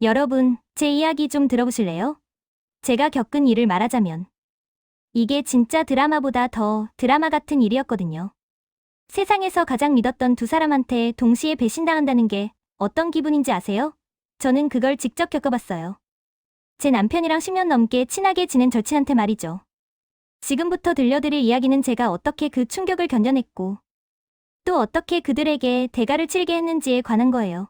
여러분, 제 이야기 좀 들어보실래요? 제가 겪은 일을 말하자면 이게 진짜 드라마보다 더 드라마 같은 일이었거든요. 세상에서 가장 믿었던 두 사람한테 동시에 배신당한다는 게 어떤 기분인지 아세요? 저는 그걸 직접 겪어봤어요. 제 남편이랑 10년 넘게 친하게 지낸 절친한테 말이죠. 지금부터 들려드릴 이야기는 제가 어떻게 그 충격을 견뎌냈고 또 어떻게 그들에게 대가를 치르게 했는지에 관한 거예요.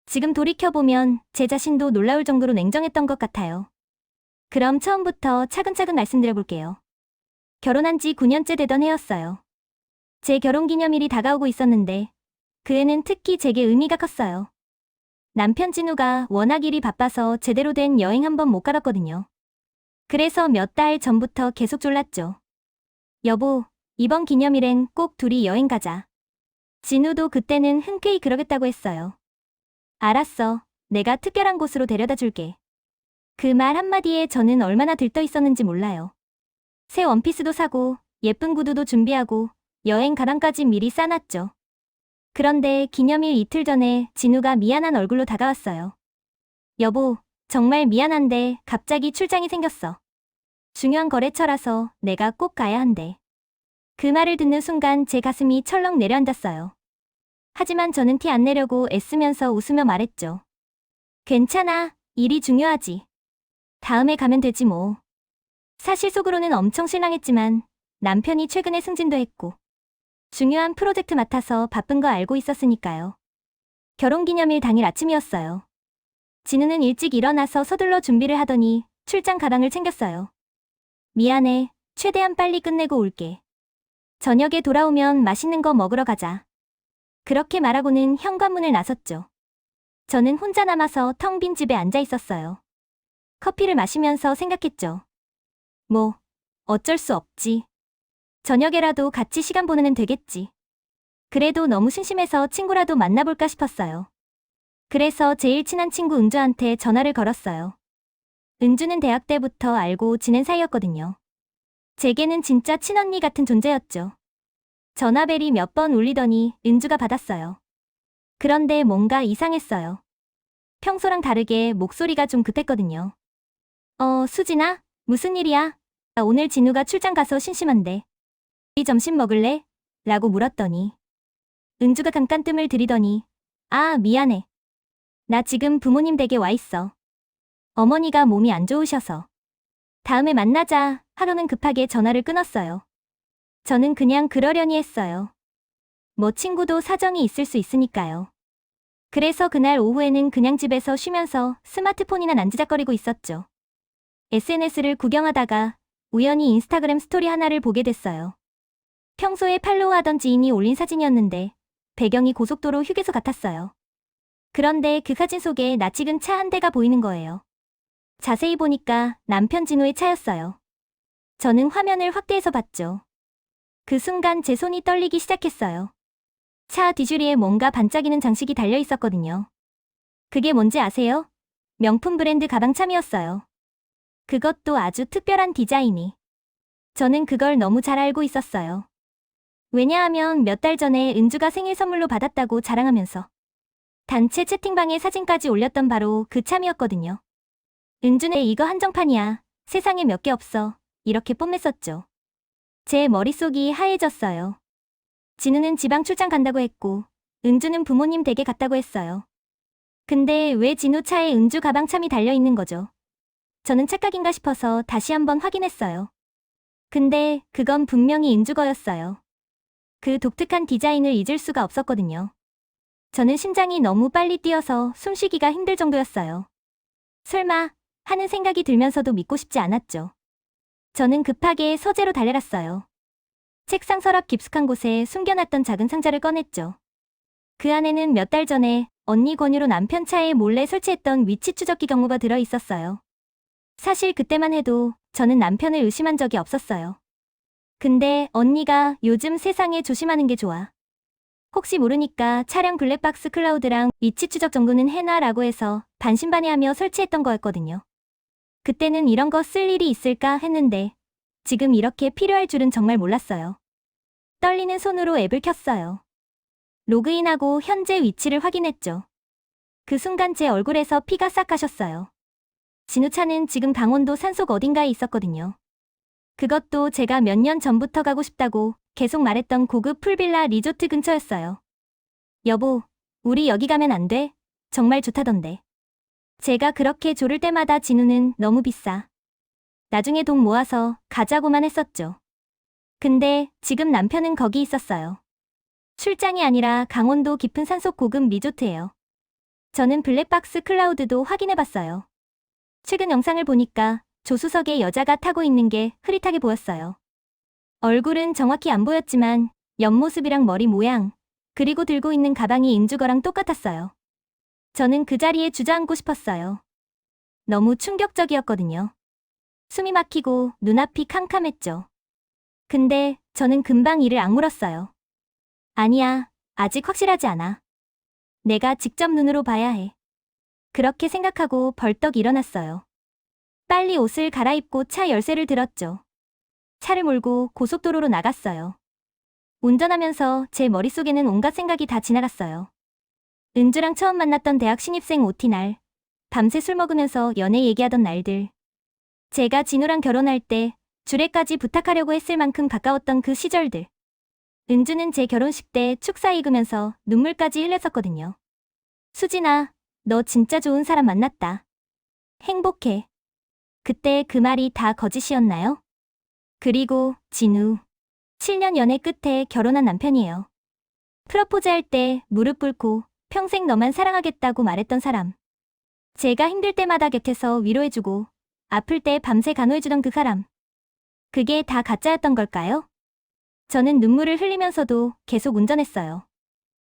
지금 돌이켜보면 제 자신도 놀라울 정도로 냉정했던 것 같아요. 그럼 처음부터 차근차근 말씀드려볼게요. 결혼한 지 9년째 되던 해였어요. 제 결혼기념일이 다가오고 있었는데 그 해는 특히 제게 의미가 컸어요. 남편 진우가 워낙 일이 바빠서 제대로 된 여행 한 번 못 가봤거든요. 그래서 몇 달 전부터 계속 졸랐죠. 여보, 이번 기념일엔 꼭 둘이 여행 가자. 진우도 그때는 흔쾌히 그러겠다고 했어요. 알았어. 내가 특별한 곳으로 데려다 줄게. 그 말 한마디에 저는 얼마나 들떠 있었는지 몰라요. 새 원피스도 사고 예쁜 구두도 준비하고 여행 가방까지 미리 싸놨죠. 그런데 기념일 이틀 전에 진우가 미안한 얼굴로 다가왔어요. 여보, 정말 미안한데 갑자기 출장이 생겼어. 중요한 거래처라서 내가 꼭 가야 한대. 그 말을 듣는 순간 제 가슴이 철렁 내려앉았어요. 하지만 저는 티 안 내려고 애쓰면서 웃으며 말했죠. 괜찮아, 일이 중요하지. 다음에 가면 되지 뭐. 사실 속으로는 엄청 실망했지만 남편이 최근에 승진도 했고 중요한 프로젝트 맡아서 바쁜 거 알고 있었으니까요. 결혼기념일 당일 아침이었어요. 진우는 일찍 일어나서 서둘러 준비를 하더니 출장 가방을 챙겼어요. 미안해, 최대한 빨리 끝내고 올게. 저녁에 돌아오면 맛있는 거 먹으러 가자. 그렇게 말하고는 현관문을 나섰죠. 저는 혼자 남아서 텅 빈 집에 앉아 있었어요. 커피를 마시면서 생각했죠. 뭐, 어쩔 수 없지. 저녁에라도 같이 시간 보내면 되겠지. 그래도 너무 심심해서 친구라도 만나볼까 싶었어요. 그래서 제일 친한 친구 은주한테 전화를 걸었어요. 은주는 대학 때부터 알고 지낸 사이였거든요. 제게는 진짜 친언니 같은 존재였죠. 전화벨이 몇 번 울리더니 은주가 받았어요. 그런데 뭔가 이상했어요. 평소랑 다르게 목소리가 좀 급했거든요. 수진아? 무슨 일이야? 나 오늘 진우가 출장 가서 심심한데. 우리 점심 먹을래? 라고 물었더니 은주가 잠깐 뜸을 들이더니 아, 미안해. 나 지금 부모님 댁에 와 있어. 어머니가 몸이 안 좋으셔서. 다음에 만나자 하고는 급하게 전화를 끊었어요. 저는 그냥 그러려니 했어요. 뭐 친구도 사정이 있을 수 있으니까요. 그래서 그날 오후에는 그냥 집에서 쉬면서 스마트폰이나 난지작거리고 있었죠. SNS를 구경하다가 우연히 인스타그램 스토리 하나를 보게 됐어요. 평소에 팔로우하던 지인이 올린 사진이었는데 배경이 고속도로 휴게소 같았어요. 그런데 그 사진 속에 낯익은 차 한 대가 보이는 거예요. 자세히 보니까 남편 진우의 차였어요. 저는 화면을 확대해서 봤죠. 그 순간 제 손이 떨리기 시작했어요. 차 뒷유리에 뭔가 반짝이는 장식이 달려 있었거든요. 그게 뭔지 아세요? 명품 브랜드 가방 참이었어요. 그것도 아주 특별한 디자인이. 저는 그걸 너무 잘 알고 있었어요. 왜냐하면 몇 달 전에 은주가 생일 선물로 받았다고 자랑하면서 단체 채팅방에 사진까지 올렸던 바로 그 참이었거든요. 은주는 이거 한정판이야. 세상에 몇 개 없어. 이렇게 뽐냈었죠. 제 머릿속이 하얘졌어요. 진우는 지방 출장 간다고 했고 은주는 부모님 댁에 갔다고 했어요. 근데 왜 진우 차에 은주 가방 참이 달려있는 거죠? 저는 착각인가 싶어서 다시 한번 확인했어요. 근데 그건 분명히 은주 거였어요. 그 독특한 디자인을 잊을 수가 없었거든요. 저는 심장이 너무 빨리 뛰어서 숨쉬기가 힘들 정도였어요. 설마 하는 생각이 들면서도 믿고 싶지 않았죠. 저는 급하게 서재로 달려갔어요. 책상 서랍 깊숙한 곳에 숨겨놨던 작은 상자를 꺼냈죠. 그 안에는 몇 달 전에 언니 권유로 남편 차에 몰래 설치했던 위치 추적기 경로가 들어있었어요. 사실 그때만 해도 저는 남편을 의심한 적이 없었어요. 근데 언니가 요즘 세상에 조심하는 게 좋아. 혹시 모르니까 차량 블랙박스 클라우드랑 위치 추적 정도는 해놔라고 해서 반신반의하며 설치했던 거였거든요. 그때는 이런 거 쓸 일이 있을까 했는데 지금 이렇게 필요할 줄은 정말 몰랐어요. 떨리는 손으로 앱을 켰어요. 로그인하고 현재 위치를 확인했죠. 그 순간 제 얼굴에서 피가 싹 가셨어요. 진우차는 지금 강원도 산속 어딘가에 있었거든요. 그것도 제가 몇 년 전부터 가고 싶다고 계속 말했던 고급 풀빌라 리조트 근처였어요. 여보, 우리 여기 가면 안 돼? 정말 좋다던데. 제가 그렇게 조를 때마다 진우는 너무 비싸. 나중에 돈 모아서 가자고만 했었죠. 근데 지금 남편은 거기 있었어요. 출장이 아니라 강원도 깊은 산속 고급 리조트예요. 저는 블랙박스 클라우드도 확인해봤어요. 최근 영상을 보니까 조수석에 여자가 타고 있는 게 흐릿하게 보였어요. 얼굴은 정확히 안 보였지만 옆모습이랑 머리 모양, 그리고 들고 있는 가방이 인주 거랑 똑같았어요. 저는 그 자리에 주저앉고 싶었어요. 너무 충격적이었거든요. 숨이 막히고 눈앞이 캄캄했죠. 근데 저는 금방 이를 악물었어요. 아니야, 아직 확실하지 않아. 내가 직접 눈으로 봐야 해. 그렇게 생각하고 벌떡 일어났어요. 빨리 옷을 갈아입고 차 열쇠를 들었죠. 차를 몰고 고속도로로 나갔어요. 운전하면서 제 머릿속에는 온갖 생각이 다 지나갔어요. 은주랑 처음 만났던 대학 신입생 OT 날, 밤새 술 먹으면서 연애 얘기하던 날들. 제가 진우랑 결혼할 때 주례까지 부탁하려고 했을 만큼 가까웠던 그 시절들. 은주는 제 결혼식 때 축사 읽으면서 눈물까지 흘렸었거든요. 수진아, 너 진짜 좋은 사람 만났다. 행복해. 그때 그 말이 다 거짓이었나요? 그리고 진우. 7년 연애 끝에 결혼한 남편이에요. 프러포즈할 때 무릎 꿇고 평생 너만 사랑하겠다고 말했던 사람. 제가 힘들 때마다 곁에서 위로해주고 아플 때 밤새 간호해주던 그 사람. 그게 다 가짜였던 걸까요? 저는 눈물을 흘리면서도 계속 운전했어요.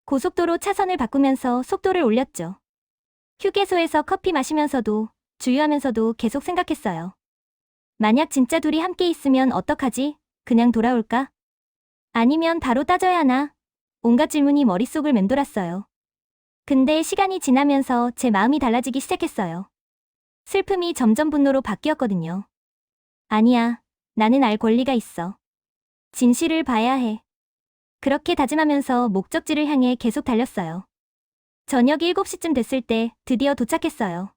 고속도로 차선을 바꾸면서 속도를 올렸죠. 휴게소에서 커피 마시면서도 주유하면서도 계속 생각했어요. 만약 진짜 둘이 함께 있으면 어떡하지? 그냥 돌아올까? 아니면 바로 따져야 하나? 온갖 질문이 머릿속을 맴돌았어요. 근데 시간이 지나면서 제 마음이 달라지기 시작했어요. 슬픔이 점점 분노로 바뀌었거든요. 아니야, 나는 알 권리가 있어. 진실을 봐야 해. 그렇게 다짐하면서 목적지를 향해 계속 달렸어요. 저녁 7시쯤 됐을 때 드디어 도착했어요.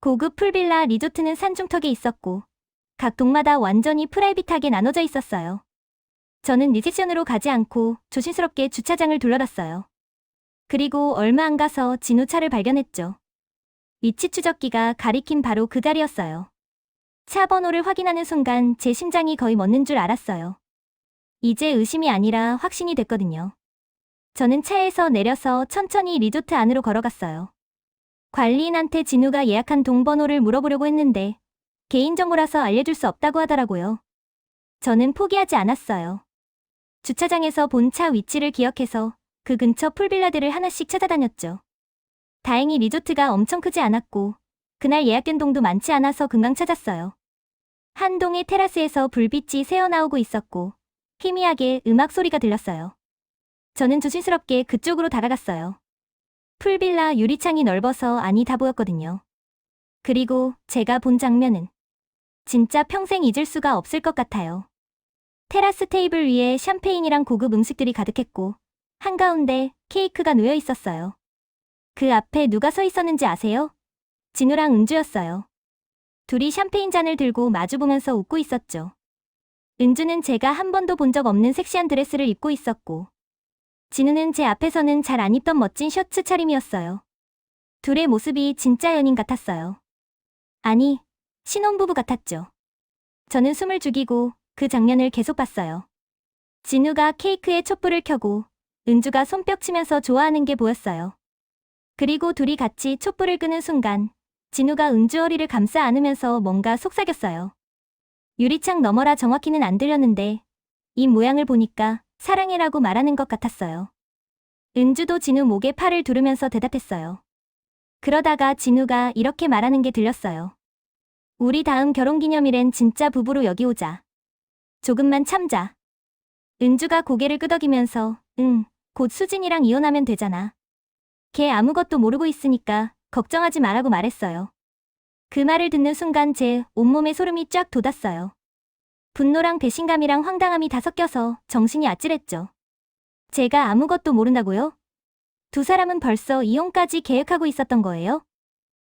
고급 풀빌라 리조트는 산중턱에 있었고 각 동마다 완전히 프라이빗하게 나눠져 있었어요. 저는 리셉션으로 가지 않고 조심스럽게 주차장을 둘러봤어요. 그리고 얼마 안 가서 진우 차를 발견했죠. 위치 추적기가 가리킨 바로 그 자리였어요. 차 번호를 확인하는 순간 제 심장이 거의 멎는 줄 알았어요. 이제 의심이 아니라 확신이 됐거든요. 저는 차에서 내려서 천천히 리조트 안으로 걸어갔어요. 관리인한테 진우가 예약한 동번호를 물어보려고 했는데 개인정보라서 알려줄 수 없다고 하더라고요. 저는 포기하지 않았어요. 주차장에서 본 차 위치를 기억해서 그 근처 풀빌라들을 하나씩 찾아다녔죠. 다행히 리조트가 엄청 크지 않았고 그날 예약된 동도 많지 않아서 금방 찾았어요. 한 동의 테라스에서 불빛이 새어나오고 있었고 희미하게 음악 소리가 들렸어요. 저는 조심스럽게 그쪽으로 다가갔어요. 풀빌라 유리창이 넓어서 안이 다 보였거든요. 그리고 제가 본 장면은 진짜 평생 잊을 수가 없을 것 같아요. 테라스 테이블 위에 샴페인이랑 고급 음식들이 가득했고 한가운데 케이크가 놓여 있었어요. 그 앞에 누가 서 있었는지 아세요? 진우랑 은주였어요. 둘이 샴페인 잔을 들고 마주보면서 웃고 있었죠. 은주는 제가 한 번도 본 적 없는 섹시한 드레스를 입고 있었고 진우는 제 앞에서는 잘 안 입던 멋진 셔츠 차림이었어요. 둘의 모습이 진짜 연인 같았어요. 아니, 신혼부부 같았죠. 저는 숨을 죽이고 그 장면을 계속 봤어요. 진우가 케이크에 촛불을 켜고 은주가 손뼉 치면서 좋아하는 게 보였어요. 그리고 둘이 같이 촛불을 끄는 순간 진우가 은주 허리를 감싸 안으면서 뭔가 속삭였어요. 유리창 너머라 정확히는 안 들렸는데 이 모양을 보니까 사랑해라고 말하는 것 같았어요. 은주도 진우 목에 팔을 두르면서 대답했어요. 그러다가 진우가 이렇게 말하는 게 들렸어요. 우리 다음 결혼기념일엔 진짜 부부로 여기 오자. 조금만 참자. 은주가 고개를 끄덕이면서 응, 곧 수진이랑 이혼하면 되잖아. 걔 아무것도 모르고 있으니까 걱정하지 말라고 말했어요. 그 말을 듣는 순간 제 온몸에 소름이 쫙 돋았어요. 분노랑 배신감이랑 황당함이 다 섞여서 정신이 아찔했죠. 제가 아무것도 모른다고요? 두 사람은 벌써 이혼까지 계획하고 있었던 거예요?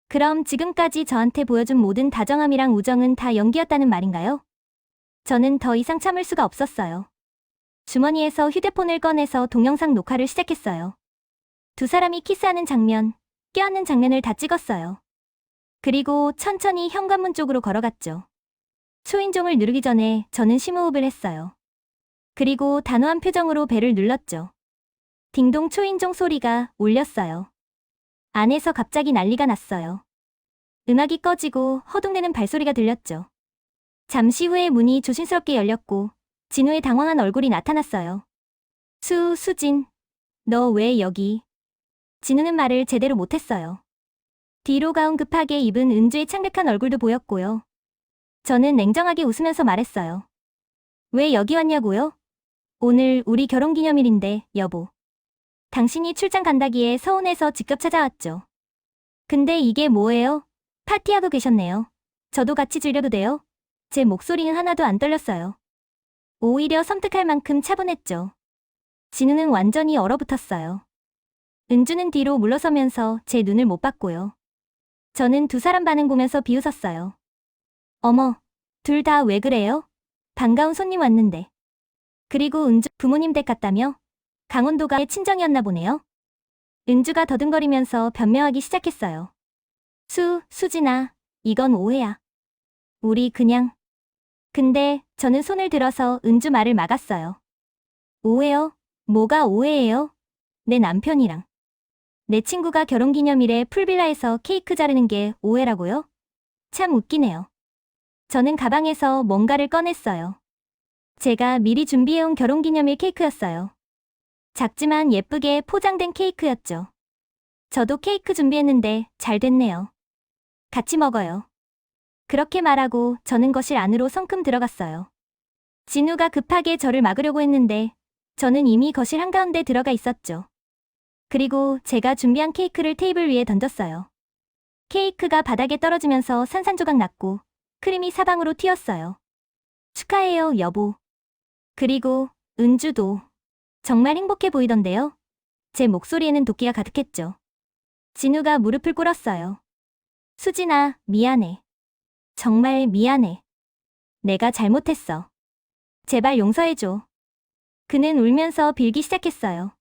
그럼 지금까지 저한테 보여준 모든 다정함이랑 우정은 다 연기였다는 말인가요? 저는 더 이상 참을 수가 없었어요. 주머니에서 휴대폰을 꺼내서 동영상 녹화를 시작했어요. 두 사람이 키스하는 장면, 껴안는 장면을 다 찍었어요. 그리고 천천히 현관문 쪽으로 걸어갔죠. 초인종을 누르기 전에 저는 심호흡을 했어요. 그리고 단호한 표정으로 벨을 눌렀죠. 딩동 초인종 소리가 울렸어요. 안에서 갑자기 난리가 났어요. 음악이 꺼지고 허둥대는 발소리가 들렸죠. 잠시 후에 문이 조심스럽게 열렸고 진우의 당황한 얼굴이 나타났어요. 수진, 너 왜 여기? 진우는 말을 제대로 못했어요. 뒤로 가운 급하게 입은 은주의 창백한 얼굴도 보였고요. 저는 냉정하게 웃으면서 말했어요. 왜 여기 왔냐고요? 오늘 우리 결혼기념일인데, 여보. 당신이 출장 간다기에 서운해서 직접 찾아왔죠. 근데 이게 뭐예요? 파티하고 계셨네요. 저도 같이 즐겨도 돼요? 제 목소리는 하나도 안 떨렸어요. 오히려 섬뜩할 만큼 차분했죠. 진우는 완전히 얼어붙었어요. 은주는 뒤로 물러서면서 제 눈을 못 봤고요. 저는 두 사람 반응 보면서 비웃었어요. 어머, 둘 다 왜 그래요? 반가운 손님 왔는데. 그리고 은주 부모님 댁 갔다며? 강원도가 친정이었나 보네요. 은주가 더듬거리면서 변명하기 시작했어요. 수진아, 이건 오해야. 우리 그냥. 근데 저는 손을 들어서 은주 말을 막았어요. 오해요? 뭐가 오해예요? 내 남편이랑. 내 친구가 결혼기념일에 풀빌라에서 케이크 자르는 게 오해라고요? 참 웃기네요. 저는 가방에서 뭔가를 꺼냈어요. 제가 미리 준비해온 결혼기념일 케이크였어요. 작지만 예쁘게 포장된 케이크였죠. 저도 케이크 준비했는데 잘 됐네요. 같이 먹어요. 그렇게 말하고 저는 거실 안으로 성큼 들어갔어요. 진우가 급하게 저를 막으려고 했는데 저는 이미 거실 한가운데 들어가 있었죠. 그리고 제가 준비한 케이크를 테이블 위에 던졌어요. 케이크가 바닥에 떨어지면서 산산조각 났고 크림이 사방으로 튀었어요. 축하해요, 여보. 그리고 은주도 정말 행복해 보이던데요. 제 목소리에는 도끼가 가득했죠. 진우가 무릎을 꿇었어요. 수진아, 미안해. 정말 미안해. 내가 잘못했어. 제발 용서해줘. 그는 울면서 빌기 시작했어요.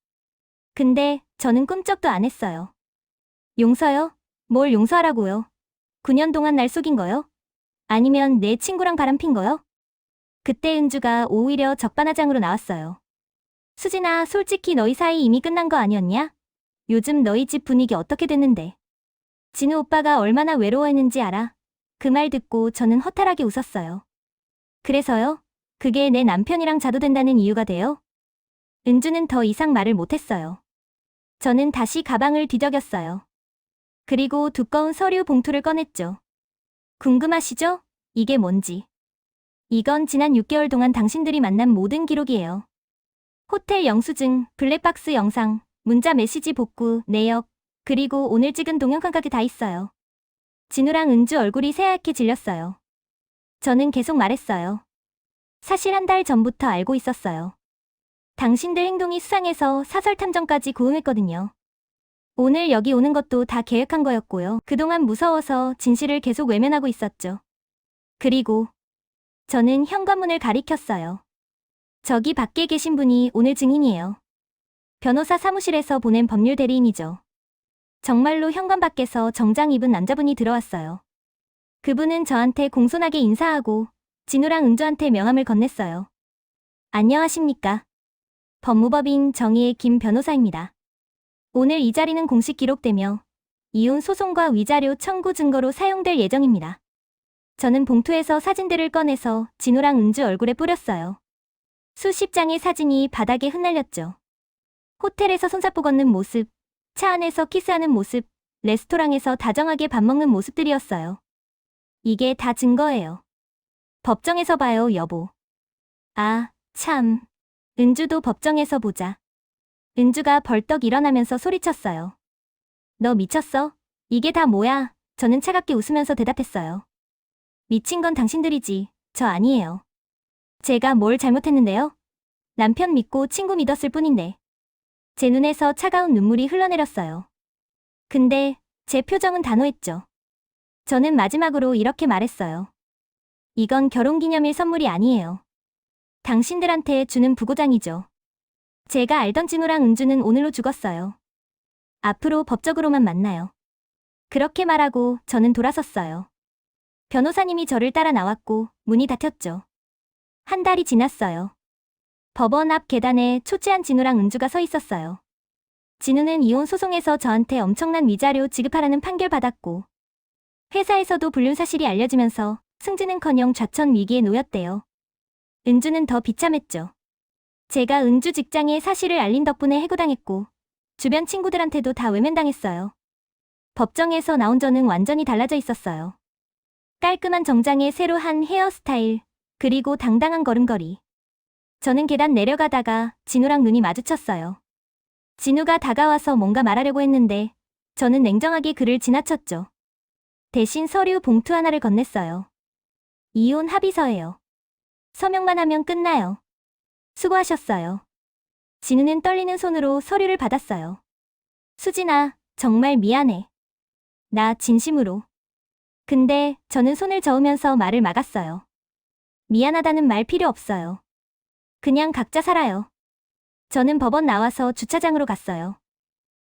근데 저는 꿈쩍도 안 했어요. 용서요? 뭘 용서하라고요? 9년 동안 날 속인 거요? 아니면 내 친구랑 바람핀 거요? 그때 은주가 오히려 적반하장으로 나왔어요. 수진아, 솔직히 너희 사이 이미 끝난 거 아니었냐? 요즘 너희 집 분위기 어떻게 됐는데? 진우 오빠가 얼마나 외로워했는지 알아? 그 말 듣고 저는 허탈하게 웃었어요. 그래서요? 그게 내 남편이랑 자도 된다는 이유가 돼요? 은주는 더 이상 말을 못했어요. 저는 다시 가방을 뒤적였어요. 그리고 두꺼운 서류 봉투를 꺼냈죠. 궁금하시죠? 이게 뭔지. 이건 지난 6개월 동안 당신들이 만난 모든 기록이에요. 호텔 영수증, 블랙박스 영상, 문자 메시지 복구, 내역, 그리고 오늘 찍은 동영상까지 다 있어요. 진우랑 은주 얼굴이 새하얗게 질렸어요. 저는 계속 말했어요. 사실 한 달 전부터 알고 있었어요. 당신들 행동이 수상해서 사설 탐정까지 고용했거든요. 오늘 여기 오는 것도 다 계획한 거였고요. 그동안 무서워서 진실을 계속 외면하고 있었죠. 그리고 저는 현관문을 가리켰어요. 저기 밖에 계신 분이 오늘 증인이에요. 변호사 사무실에서 보낸 법률 대리인이죠. 정말로 현관 밖에서 정장 입은 남자분이 들어왔어요. 그분은 저한테 공손하게 인사하고 진우랑 은주한테 명함을 건넸어요. 안녕하십니까. 법무법인 정의의 김 변호사입니다. 오늘 이 자리는 공식 기록되며 이혼 소송과 위자료 청구 증거로 사용될 예정입니다. 저는 봉투에서 사진들을 꺼내서 진우랑 은주 얼굴에 뿌렸어요. 수십 장의 사진이 바닥에 흩날렸죠. 호텔에서 손잡고 걷는 모습, 차 안에서 키스하는 모습, 레스토랑에서 다정하게 밥 먹는 모습들이었어요. 이게 다 증거예요. 법정에서 봐요, 여보. 아, 참. 은주도 법정에서 보자. 은주가 벌떡 일어나면서 소리쳤어요. 너 미쳤어? 이게 다 뭐야? 저는 차갑게 웃으면서 대답했어요. 미친 건 당신들이지, 저 아니에요. 제가 뭘 잘못했는데요? 남편 믿고 친구 믿었을 뿐인데. 제 눈에서 차가운 눈물이 흘러내렸어요. 근데 제 표정은 단호했죠. 저는 마지막으로 이렇게 말했어요. 이건 결혼기념일 선물이 아니에요. 당신들한테 주는 부고장이죠. 제가 알던 진우랑 은주는 오늘로 죽었어요. 앞으로 법적으로만 만나요. 그렇게 말하고 저는 돌아섰어요. 변호사님이 저를 따라 나왔고 문이 닫혔죠. 한 달이 지났어요. 법원 앞 계단에 초췌한 진우랑 은주가 서 있었어요. 진우는 이혼 소송에서 저한테 엄청난 위자료 지급하라는 판결 받았고 회사에서도 불륜 사실이 알려지면서 승진은커녕 좌천 위기에 놓였대요. 은주는 더 비참했죠. 제가 은주 직장에 사실을 알린 덕분에 해고당했고 주변 친구들한테도 다 외면당했어요. 법정에서 나온 저는 완전히 달라져 있었어요. 깔끔한 정장에 새로 한 헤어스타일, 그리고 당당한 걸음걸이. 저는 계단 내려가다가 진우랑 눈이 마주쳤어요. 진우가 다가와서 뭔가 말하려고 했는데 저는 냉정하게 그를 지나쳤죠. 대신 서류 봉투 하나를 건넸어요. 이혼 합의서예요. 서명만 하면 끝나요. 수고하셨어요. 진우는 떨리는 손으로 서류를 받았어요. 수진아, 정말 미안해. 나 진심으로. 근데 저는 손을 저으면서 말을 막았어요. 미안하다는 말 필요 없어요. 그냥 각자 살아요. 저는 법원 나와서 주차장으로 갔어요.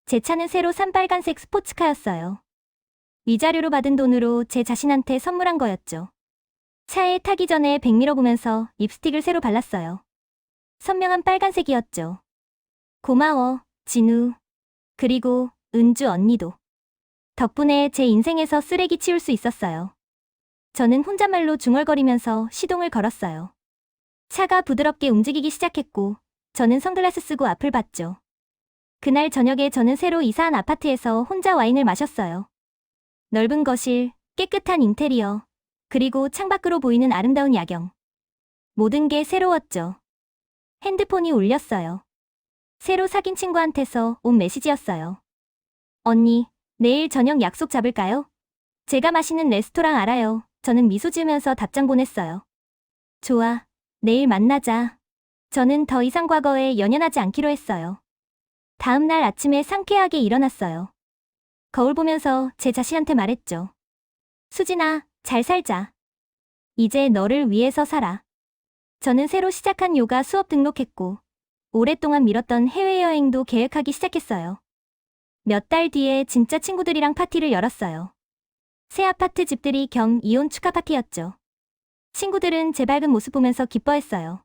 제 차는 새로 산 빨간색 스포츠카였어요. 위자료로 받은 돈으로 제 자신한테 선물한 거였죠. 차에 타기 전에 백미러 보면서 립스틱을 새로 발랐어요. 선명한 빨간색이었죠. 고마워, 진우. 그리고 은주 언니도. 덕분에 제 인생에서 쓰레기 치울 수 있었어요. 저는 혼잣말로 중얼거리면서 시동을 걸었어요. 차가 부드럽게 움직이기 시작했고 저는 선글라스 쓰고 앞을 봤죠. 그날 저녁에 저는 새로 이사한 아파트에서 혼자 와인을 마셨어요. 넓은 거실, 깨끗한 인테리어, 그리고 창밖으로 보이는 아름다운 야경. 모든 게 새로웠죠. 핸드폰이 울렸어요. 새로 사귄 친구한테서 온 메시지였어요. 언니, 내일 저녁 약속 잡을까요? 제가 마시는 레스토랑 알아요. 저는 미소 지으면서 답장 보냈어요. 좋아, 내일 만나자. 저는 더 이상 과거에 연연하지 않기로 했어요. 다음 날 아침에 상쾌하게 일어났어요. 거울 보면서 제 자신한테 말했죠. 수진아, 잘 살자. 이제 너를 위해서 살아. 저는 새로 시작한 요가 수업 등록했고 오랫동안 미뤘던 해외여행도 계획하기 시작했어요. 몇 달 뒤에 진짜 친구들이랑 파티를 열었어요. 새 아파트 집들이 겸 이혼 축하 파티였죠. 친구들은 제 밝은 모습 보면서 기뻐했어요.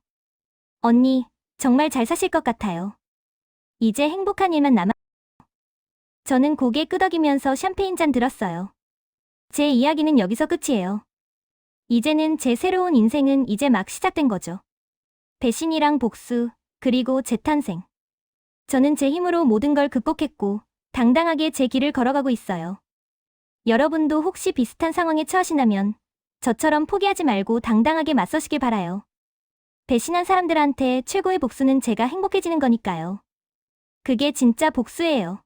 언니, 정말 잘 사실 것 같아요. 이제 행복한 일만 남았어요. 저는 고개 끄덕이면서 샴페인 잔 들었어요. 제 이야기는 여기서 끝이에요. 이제는 제 새로운 인생은 이제 막 시작된 거죠. 배신이랑 복수, 그리고 재탄생. 저는 제 힘으로 모든 걸 극복했고 당당하게 제 길을 걸어가고 있어요. 여러분도 혹시 비슷한 상황에 처하신다면 저처럼 포기하지 말고 당당하게 맞서시길 바라요. 배신한 사람들한테 최고의 복수는 제가 행복해지는 거니까요. 그게 진짜 복수예요.